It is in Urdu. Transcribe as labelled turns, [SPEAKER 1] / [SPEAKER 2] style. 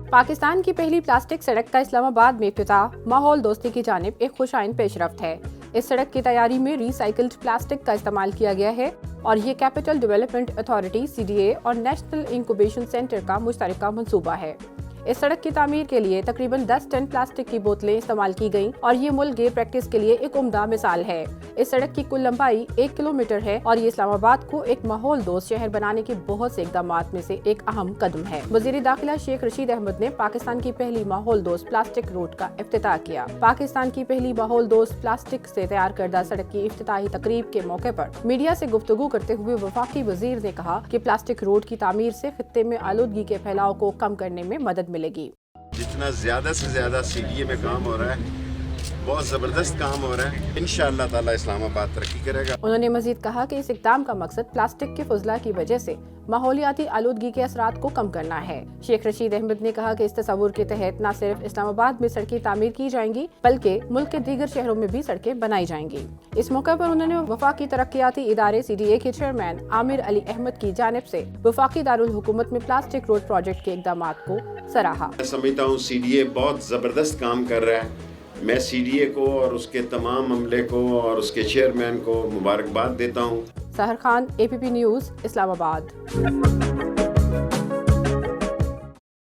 [SPEAKER 1] پاکستان کی پہلی پلاسٹک سڑک کا اسلام آباد میں افتتاح ماحول دوستی کی جانب ایک خوش آئند پیش رفت ہے۔ اس سڑک کی تیاری میں ری سائیکلڈ پلاسٹک کا استعمال کیا گیا ہے اور یہ کیپٹل ڈیولپمنٹ اتھارٹی CDA اور نیشنل انکوبیشن سینٹر کا مشترکہ منصوبہ ہے۔ اس سڑک کی تعمیر کے لیے تقریباً 10 ٹن پلاسٹک کی بوتلیں استعمال کی گئیں اور یہ ملک گیر پریکٹس کے لیے ایک عمدہ مثال ہے۔ اس سڑک کی کل لمبائی 1 کلومیٹر ہے اور یہ اسلام آباد کو ایک ماحول دوست شہر بنانے کے بہت سے اقدامات میں سے ایک اہم قدم ہے۔ وزیر داخلہ شیخ رشید احمد نے پاکستان کی پہلی ماحول دوست پلاسٹک روڈ کا افتتاح کیا۔ پاکستان کی پہلی ماحول دوست پلاسٹک سے تیار کردہ سڑک کی افتتاحی تقریب کے موقع پر میڈیا سے گفتگو کرتے ہوئے وفاقی وزیر نے کہا کہ پلاسٹک روڈ کی تعمیر سے خطے میں آلودگی کے پھیلاؤ کو کم کرنے میں مدد ملے گی۔
[SPEAKER 2] جتنا زیادہ سے زیادہ CDA میں کام ہو رہا ہے، بہت زبردست کام ہو رہا ہے، انشاءاللہ تعالی اسلام آباد ترقی کرے گا۔
[SPEAKER 1] انہوں نے مزید کہا کہ اس اقدام کا مقصد پلاسٹک کے فضلہ کی وجہ سے ماحولیاتی آلودگی کے اثرات کو کم کرنا ہے۔ شیخ رشید احمد نے کہا کہ اس تصور کے تحت نہ صرف اسلام آباد میں سڑکیں تعمیر کی جائیں گی بلکہ ملک کے دیگر شہروں میں بھی سڑکیں بنائی جائیں گی۔ اس موقع پر انہوں نے وفاقی ترقیاتی ادارے CDA کے چیئرمین عامر علی احمد کی جانب سے وفاقی دارالحکومت میں پلاسٹک روڈ پروجیکٹ کے اقدامات کو سراہا۔
[SPEAKER 2] میں سمجھتا ہوں CDA بہت زبردست کام کر رہا ہے۔ میں CDA کو اور اس کے تمام عملے کو اور اس کے چیئرمین کو مبارکباد دیتا ہوں۔
[SPEAKER 1] سحر خان APP نیوز اسلام آباد۔